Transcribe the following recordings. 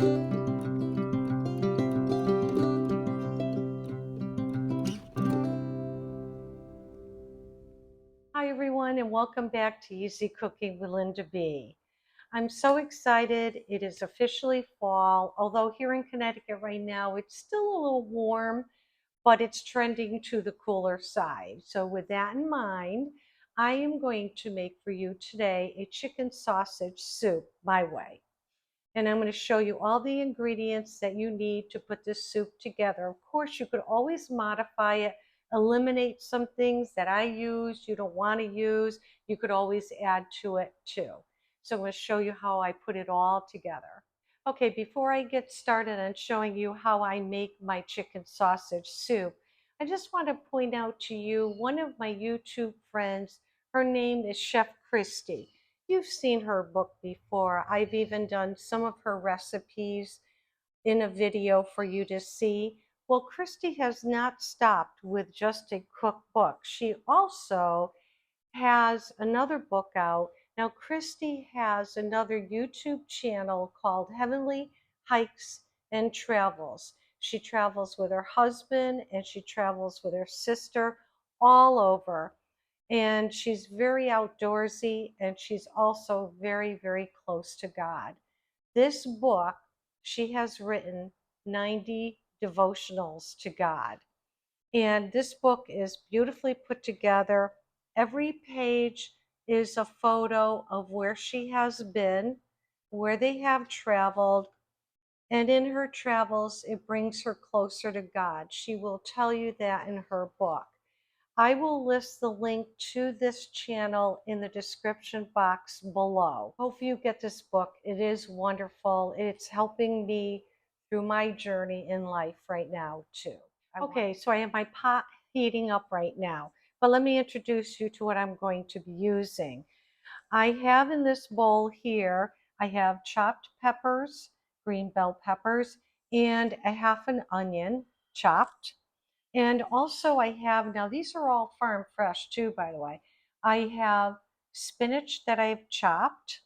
Hi everyone, and welcome back to Easy Cooking with Linda B. I'm so excited. It is officially fall, although here in Connecticut right now it's still a little warm, but it's trending to the cooler side. So with that in mind, I am going to make for you today a chicken sausage soup my way. And I'm going to show you all the ingredients that you need to put this soup together. Of course, you could always modify it, eliminate some things that I use, you don't want to use. You could always add to it too. So I'm going to show you how I put it all together. Okay, before I get started on showing you how I make my chicken sausage soup, I just want to point out to you one of my YouTube friends. Her name is Chef Kristi. You've seen her book before. I've even done some of her recipes in a video for you to see. Well, Kristi has not stopped with just a cookbook. She also has another book out. Now, Kristi has another YouTube channel called Heavenly Hikes and Travels. She travels with her husband and she travels with her sister all over. And she's very outdoorsy and she's also very, very close to God. This book, she has written 90 devotionals to God. And this book is beautifully put together. Every page is a photo of where she has been, where they have traveled, and in her travels, it brings her closer to God. She will tell you that in her book. I will list the link to this channel in the description box below. Hope you get this book. It is wonderful. It's helping me through my journey in life right now too. Okay, so I have my pot heating up right now, but let me introduce you to what I'm going to be using. I have in this bowl here, I have chopped peppers, green bell peppers, and a half an onion chopped. And also I have, now these are all farm fresh too, by the way. I have spinach that I've chopped.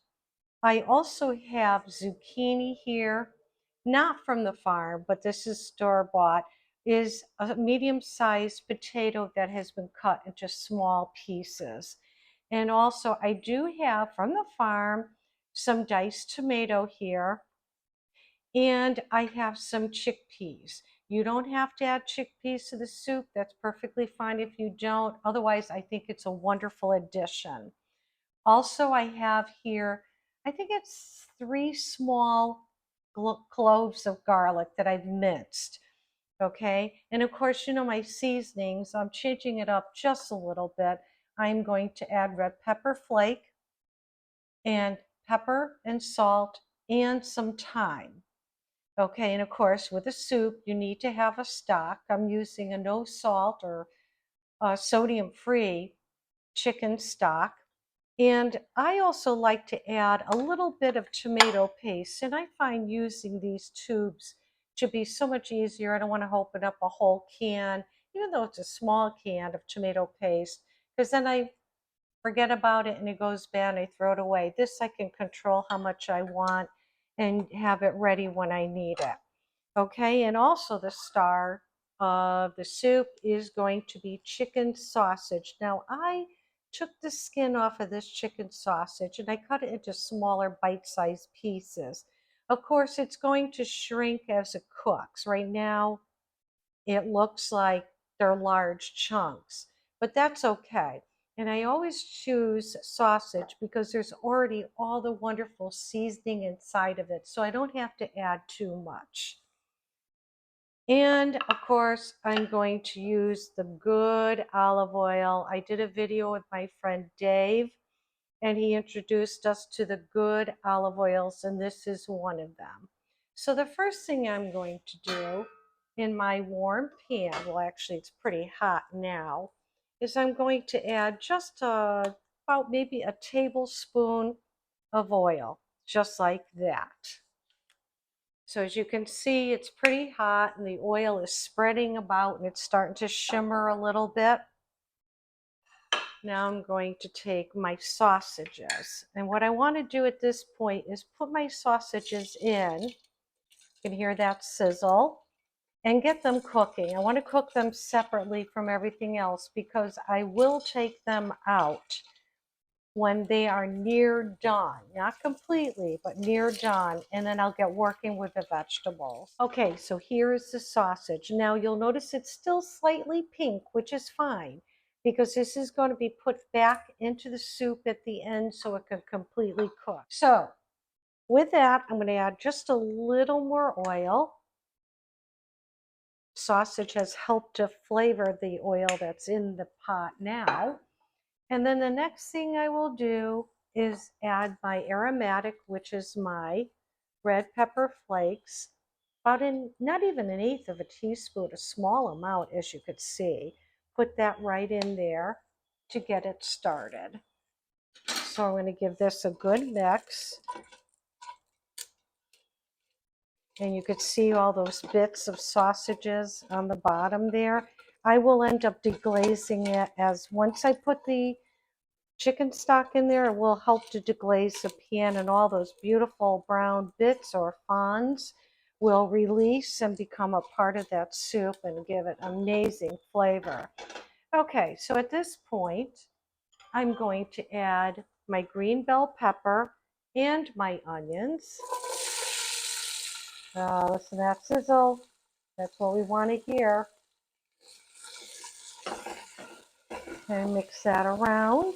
I also have zucchini here, not from the farm, but this is store-bought, is a medium-sized potato that has been cut into small pieces. And also I do have from the farm some diced tomato here, and I have some chickpeas. You don't have to add chickpeas to the soup. That's perfectly fine if you don't. Otherwise, I think it's a wonderful addition. Also, I have here, I think it's 3 small cloves of garlic that I've minced. Okay, and of course, you know my seasonings. I'm changing it up just a little bit. I'm going to add red pepper flake and pepper and salt and some thyme. Okay, and of course, with a soup, you need to have a stock. I'm using a no salt or sodium-free chicken stock. And I also like to add a little bit of tomato paste. And I find using these tubes to be so much easier. I don't want to open up a whole can, even though it's a small can of tomato paste, because then I forget about it and it goes bad and I throw it away. This I can control how much I want and have it ready when I need it. Okay, and also the star of the soup is going to be chicken sausage. Now I took the skin off of this chicken sausage and I cut it into smaller bite-sized pieces. Of course, it's going to shrink as it cooks. Right now, it looks like they're large chunks, but that's okay. And I always choose sausage because there's already all the wonderful seasoning inside of it, so I don't have to add too much. And of course, I'm going to use the good olive oil. I did a video with my friend Dave, and he introduced us to the good olive oils, and this is one of them. So the first thing I'm going to do in my warm pan, well, actually it's pretty hot now, is I'm going to add just about maybe a tablespoon of oil, just like that. So as you can see, it's pretty hot and the oil is spreading about and it's starting to shimmer a little bit. Now I'm going to take my sausages. And what I want to do at this point is put my sausages in You can hear that sizzle. And get them cooking. I want to cook them separately from everything else because I will take them out when they are near done. Not completely, but near done. And then I'll get working with the vegetables. Okay, so here is the sausage. Now you'll notice it's still slightly pink, which is fine because this is going to be put back into the soup at the end so it can completely cook. So with that, I'm going to add just a little more oil. Sausage has helped to flavor the oil that's in the pot now. And then the next thing I will do is add my aromatic, which is my red pepper flakes, about not even an eighth of a teaspoon, a small amount as you could see. Put that right in there to get it started. So I'm going to give this a good mix. And you could see all those bits of sausages on the bottom there. I will end up deglazing it as once I put the chicken stock in there, it will help to deglaze the pan, and all those beautiful brown bits or fronds will release and become a part of that soup and give it amazing flavor. Okay, so at this point, I'm going to add my green bell pepper and my onions. Listen to that sizzle. That's what we want to hear. And mix that around.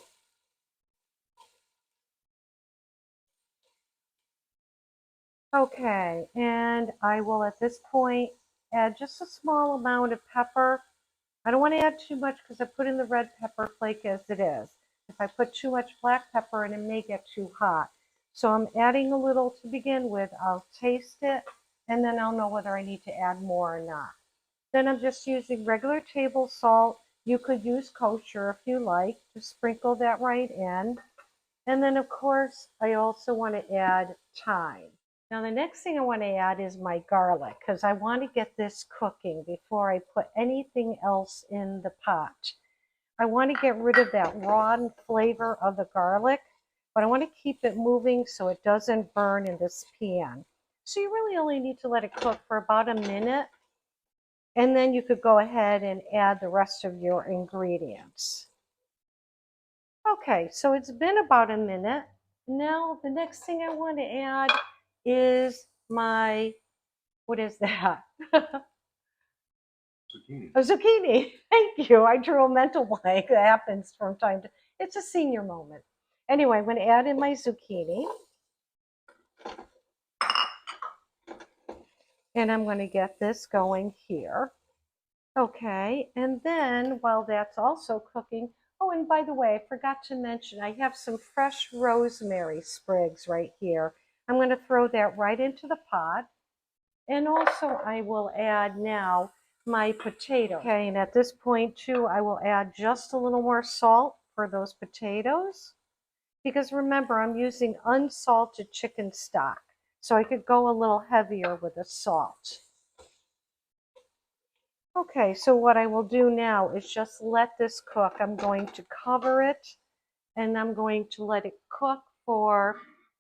Okay, and I will at this point add just a small amount of pepper. I don't want to add too much because I put in the red pepper flake as it is. If I put too much black pepper in, it may get too hot. So I'm adding a little to begin with. I'll taste it and then I'll know whether I need to add more or not. Then I'm just using regular table salt. You could use kosher if you like, to sprinkle that right in. And then of course, I also want to add thyme. Now the next thing I want to add is my garlic because I want to get this cooking before I put anything else in the pot. I want to get rid of that raw flavor of the garlic, but I want to keep it moving so it doesn't burn in this pan. So you really only need to let it cook for about a minute. And then you could go ahead and add the rest of your ingredients. Okay, so it's been about a minute. Now the next thing I want to add is my, what is that? Zucchini. A zucchini. Thank you. I drew a mental blank. That happens from time to, it's a senior moment. Anyway, I'm going to add in my zucchini. And I'm going to get this going here. Okay, and then while that's also cooking, oh, and by the way, I forgot to mention, I have some fresh rosemary sprigs right here. I'm going to throw that right into the pot. And also I will add now my potatoes. Okay, and at this point too, I will add just a little more salt for those potatoes. Because remember, I'm using unsalted chicken stock. So I could go a little heavier with the salt. Okay, so what I will do now is just let this cook. I'm going to cover it and I'm going to let it cook for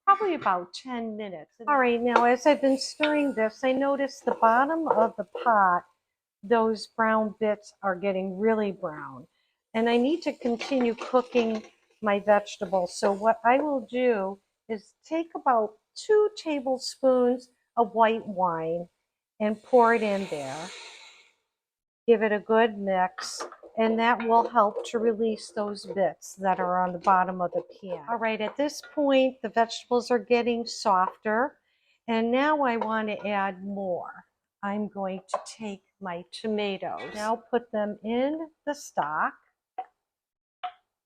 probably about 10 minutes. All right, now as I've been stirring this, I noticed the bottom of the pot, those brown bits are getting really brown. And I need to continue cooking my vegetables. So what I will do is take about 2 tablespoons of white wine and pour it in there. Give it a good mix, and that will help to release those bits that are on the bottom of the pan. All right, at this point, the vegetables are getting softer, and now I want to add more. I'm going to take my tomatoes, now put them in the stock,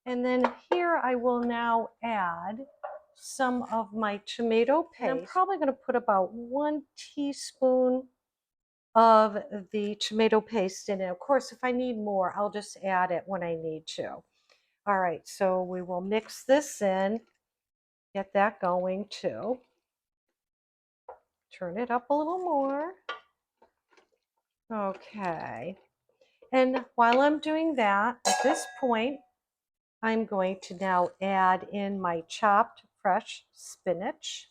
and then here I will now add some of my tomato paste. And I'm probably going to put about 1 teaspoon of the tomato paste in it. Of course, if I need more, I'll just add it when I need to. All right, so we will mix this in, get that going too. Turn it up a little more. Okay, and while I'm doing that, at this point, I'm going to now add in my chopped fresh spinach.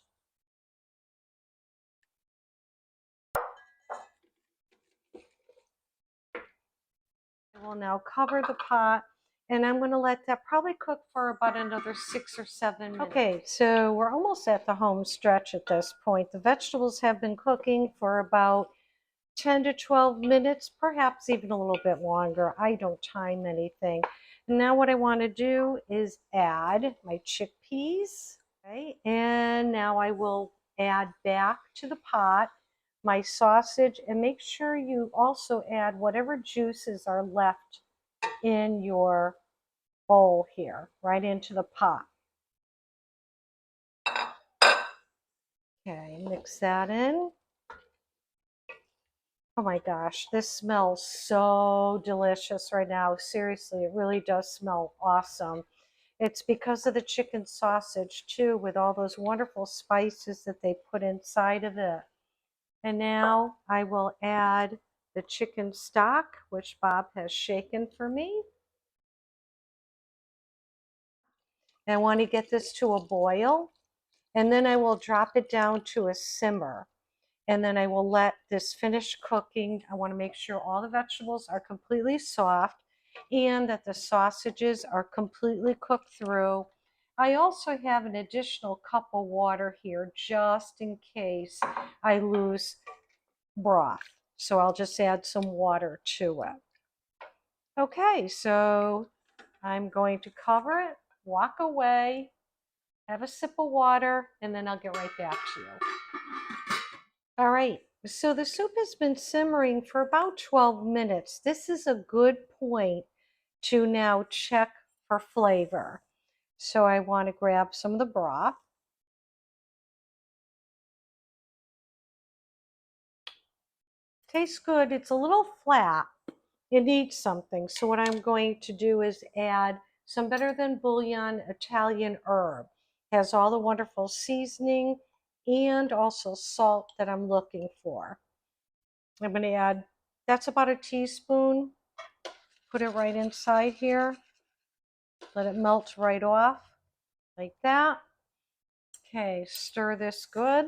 will now cover the pot, and I'm going to let that probably cook for about another 6 or 7 minutes. Okay, so we're almost at the home stretch at this point. The vegetables have been cooking for about 10 to 12 minutes, perhaps even a little bit longer. I don't time anything. And now what I want to do is add my chickpeas. Okay, and now I will add back to the pot my sausage, and make sure you also add whatever juices are left in your bowl here, right into the pot. Okay, mix that in. Oh my gosh, this smells so delicious right now. Seriously, it really does smell awesome. It's because of the chicken sausage too, with all those wonderful spices that they put inside of it. And now I will add the chicken stock, which Bob has shaken for me. And I want to get this to a boil, and then I will drop it down to a simmer. And then I will let this finish cooking. I want to make sure all the vegetables are completely soft and that the sausages are completely cooked through. I also have an additional cup of water here just in case I lose broth. So I'll just add some water to it. Okay, so I'm going to cover it, walk away, have a sip of water, and then I'll get right back to you. All right, so the soup has been simmering for about 12 minutes. This is a good point to now check for flavor. So I want to grab some of the broth. Tastes good. It's a little flat. It needs something. So what I'm going to do is add some Better Than Bouillon Italian herb. It has all the wonderful seasoning and also salt that I'm looking for. I'm going to add, that's about a teaspoon. Put it right inside here. Let it melt right off like that. Okay, stir this good.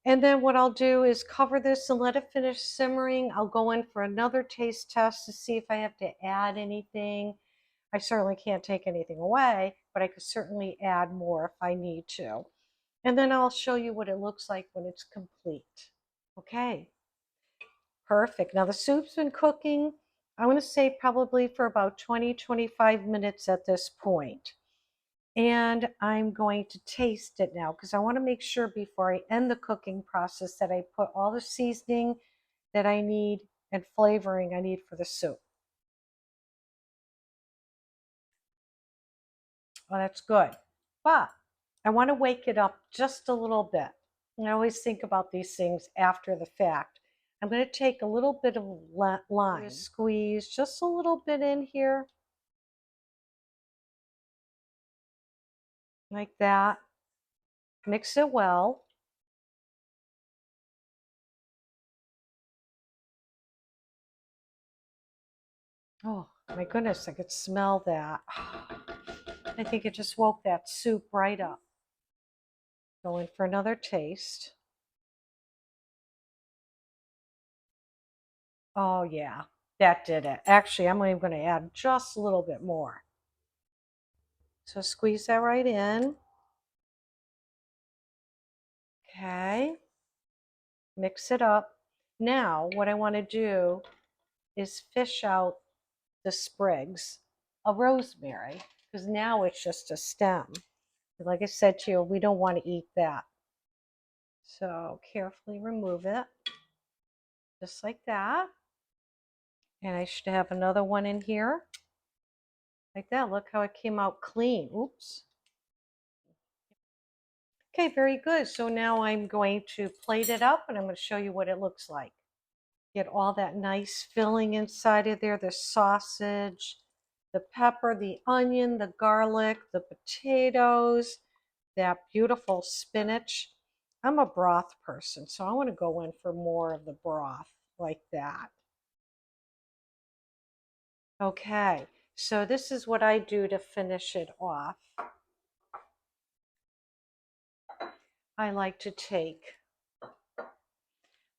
And then what I'll do is cover this and let it finish simmering. I'll go in for another taste test to see if I have to add anything. I certainly can't take anything away, but I could certainly add more if I need to. And then I'll show you what it looks like when it's complete. Okay, perfect. Now the soup's been cooking, I want to say probably for about 20-25 minutes at this point. And I'm going to taste it now because I want to make sure before I end the cooking process that I put all the seasoning that I need and flavoring I need for the soup. Oh, that's good. But I want to wake it up just a little bit. And I always think about these things after the fact. I'm going to take a little bit of lime, squeeze just a little bit in here, like that. Mix it well. Oh my goodness, I could smell that. I think it just woke that soup right up. Going for another taste. Oh yeah, that did it. Actually, I'm even going to add just a little bit more. So squeeze that right in. Okay. Mix it up. Now, what I want to do is fish out the sprigs of rosemary, because now it's just a stem. Like I said to you, we don't want to eat that. So carefully remove it, just like that. And I should have another one in here, like that. Look how it came out clean. Oops. Okay, very good. So now I'm going to plate it up and I'm going to show you what it looks like. Get all that nice filling inside of there, the sausage, the pepper, the onion, the garlic, the potatoes, that beautiful spinach. I'm a broth person, so I want to go in for more of the broth like that. Okay, so this is what I do to finish it off. I like to take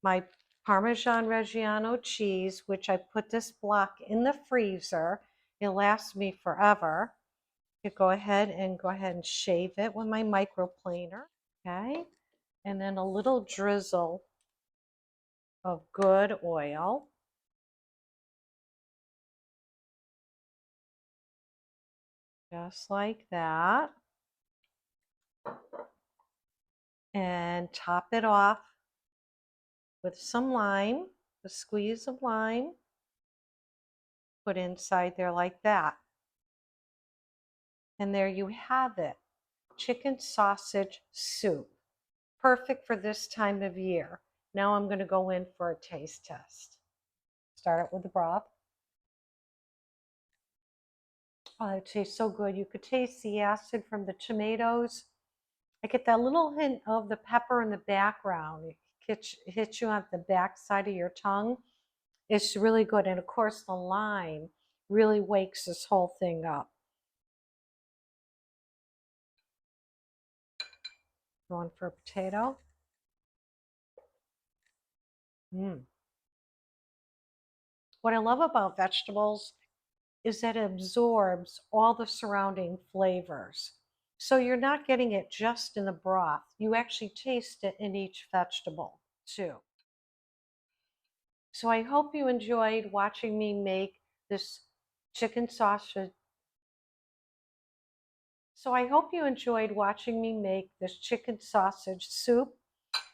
my Parmesan Reggiano cheese, which I put this block in the freezer. It lasts me forever. You go ahead and shave it with my microplaner, okay? And then a little drizzle of good oil. Just like that. And top it off with some lime, a squeeze of lime. Put inside there like that. And there you have it, chicken sausage soup. Perfect for this time of year. Now I'm going to go in for a taste test. Start it with the broth. Oh, it tastes so good. You could taste the acid from the tomatoes. I get that little hint of the pepper in the background. It hits you on the back side of your tongue. It's really good. And of course, the lime really wakes this whole thing up. Going for a potato. What I love about vegetables is that it absorbs all the surrounding flavors. So you're not getting it just in the broth. You actually taste it in each vegetable too. So I hope you enjoyed watching me make this chicken sausage. So I hope you enjoyed watching me make this chicken sausage soup.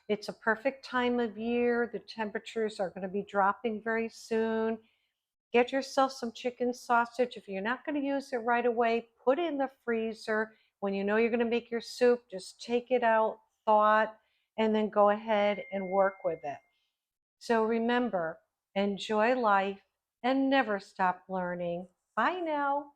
It's a perfect time of year. The temperatures are going to be dropping very soon. Get yourself some chicken sausage. If you're not going to use it right away, put it in the freezer. When you know you're going to make your soup, just take it out, thaw it, and then go ahead and work with it. So remember, enjoy life and never stop learning. Bye now.